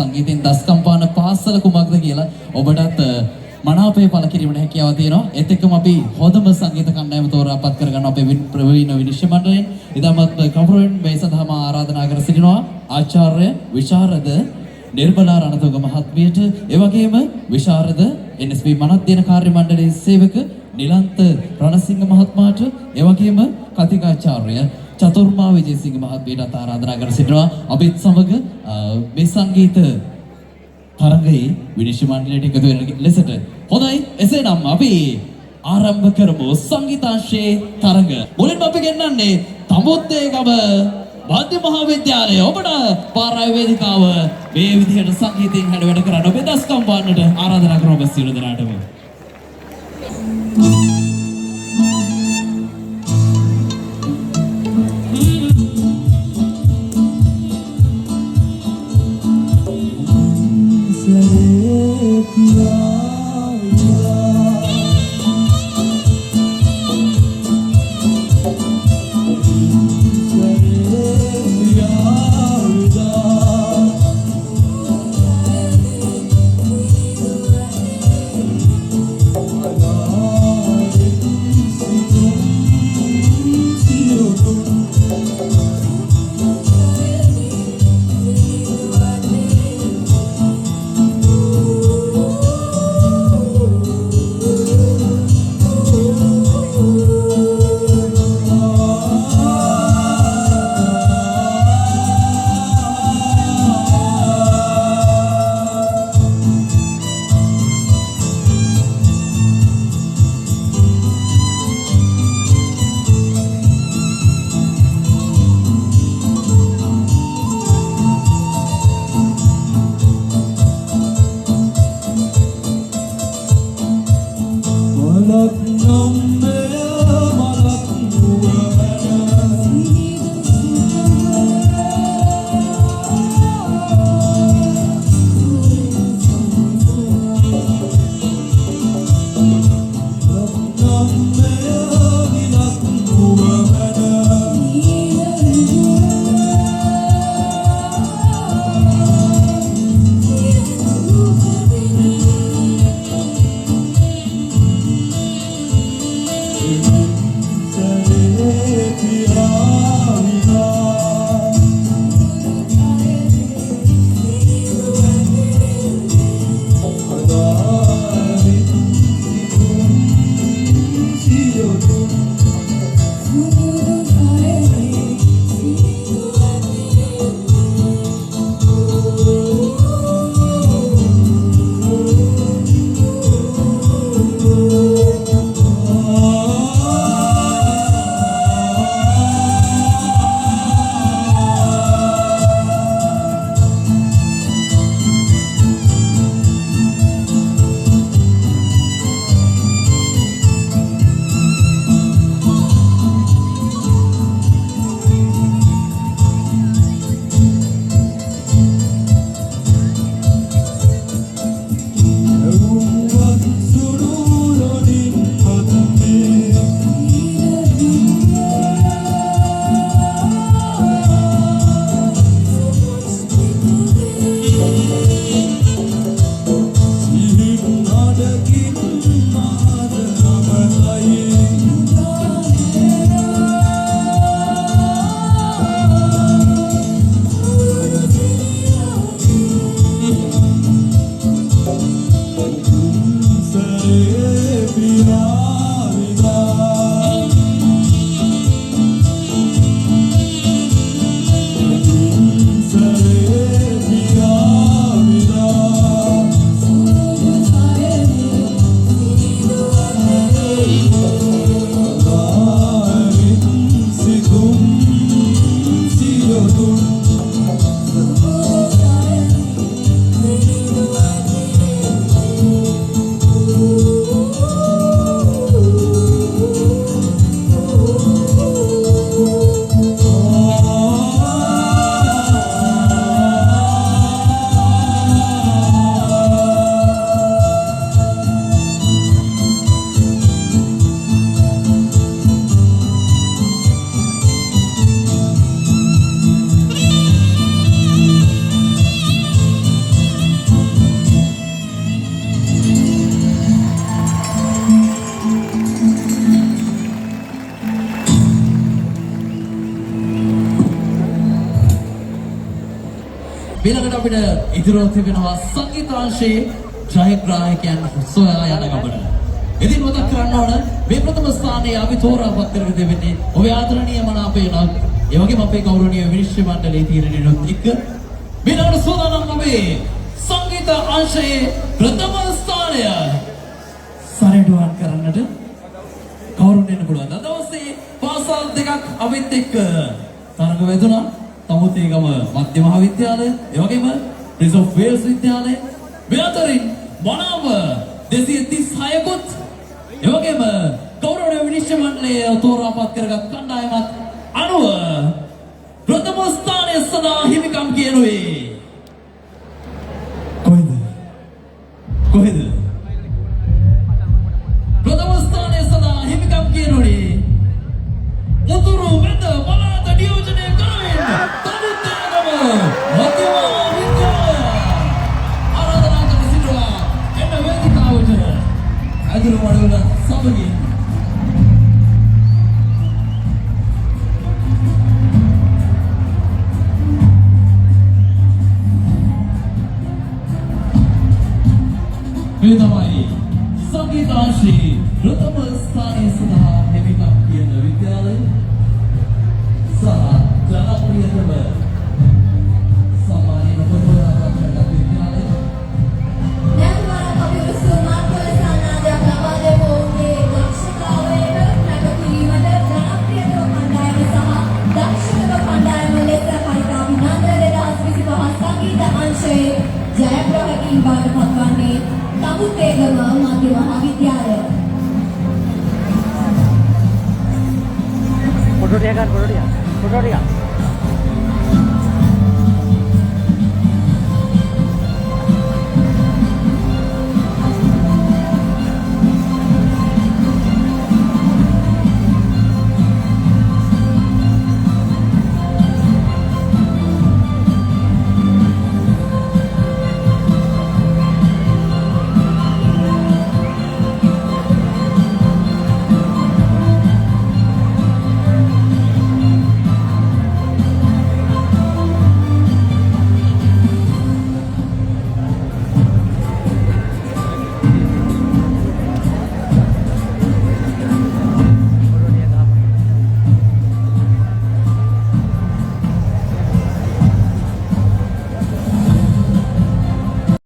සංගීතයෙන් දස්කම් පාන පාසල කුමක්ද කියලා ඔබටත් මනාපය පළ කිරීමට හැකියාව තියෙනවා. ඒත් එක්කම අපි හොඳම සංගීත කණ්ඩායම තෝරාපත් කරගන්න අපේ ප්‍රවීණ විනිශ්චය මණ්ඩලයෙන් ඉදමත් කවුරුන් මේ සඳහාම ආරාධනා කර සිටිනවා ආචාර්ය විශාරද නිර්මලා රණතුංග මහත්මියට, ඒ වගේම විශාරද NSB මනද්දේන කාර්ය මණ්ඩලයේ සේවක නිලන්ත රණසිංහ මහත්මයාට, ඒ වගේම කතිකාචාර්ය චතුර්මා විජේසිංහ මහත්මියට ආරාධනා කර සිටිනවා. අපිත් සමග මේ සංගීත තරගයේ විනිශ්චය මණ්ඩලයට එකතු වෙන ලෙසට. හොඳයි, එසේනම් අපි ආරම්භ කරමු සංගීතාංශයේ තරග. මුලින්ම අපි ගෙන්නන්නේ තඹුත්තේගම වාද්‍ය මහාවිද්‍යාලය. ඔබට පාරාය වේදිකාව මේ විදිහට සංගීතයෙන් හැඩ වැඩ කරන්න ඔබේ දස්කම් පාන්නට ආරාධනා කරමු ඔබ සියලු දෙනාටම. ඊළඟට අපිට ඉදිරියව තිබෙනවා සංගීතාංශයේ ජයග්‍රාහකයන් සොයා යන ගමන. ඉතින් මතක් කරන්න ඕන මේ ප්‍රථම ස්ථානයේ අපි තෝරාපත් කරගෙන දෙන්නේ ඔබේ ආදරණීය මනාපේ නම් ඒ වගේම අපේ ගෞරවනීය විනිශ්චය මණ්ඩලයේ තීරණයනොත් එක්ක ඊළඟට සෝදානම් අපේ සංගීත අංශයේ ප්‍රථම ස්ථානය සරඩුවන් කරන්නට කවුරුන් එන්න පුළුවන්ද? අද දවසේ පාසල් දෙකක් අපිත් එක්ක තරඟ වැදුණා. තමුතේගම මධ්‍ය මහාවිද්‍යාලය, ඒ වගේම ප්‍රින්ස් ඔෆ් වේල්ස් විද්‍යාලය. මේ අතරින් මනාව 236කුත් ඒ වගේම ගෞරවනීය විනිශ්චය මණ්ඩලයේ තෝරාපත් කරගත් කණ්ඩායමත් අනුව ප්‍රථම ස්ථානය සඳහා හිමිකම් කියනුවේ කොහෙද? ප්‍රථම ස්ථානය සඳහා හිමිකම් කියනුනේ උතුරු වෙද පළාත නියෝජනය කරමින් තමුත්තේගම මධ්‍ය මහාවිද්‍යාලය ආරාධනා කර සිටිනවා එන්න වේදිකාවට අදිරු මඩවල සමගින් මේ තමයි සංගීතාංශයේ ප්‍රථම ස්ථානය සඳහා හිමිකම් කියන විද්‍යාලය සහ ජනප්‍රියතම සම්මානීය පොතවරක් විද්‍යාලය නැවතත් අපි උසු මාර්ගවල සානාදයක් ලබා දෙමු ඔවුන්ගේ දක්ෂතාවයට නැගීමට ජනප්‍රියතම කණ්ඩායම සහ දක්ෂතම කණ්ඩායම ලෙස පරිකාවිනන්ද 2025 සංගීත අංශයේ ජයග්‍රාහකයින් බවට පත්වන්නේ තමුත්තේගම මධ්‍ය මහාවිද්‍යාලය. फोटो लिया कर फोटो लिया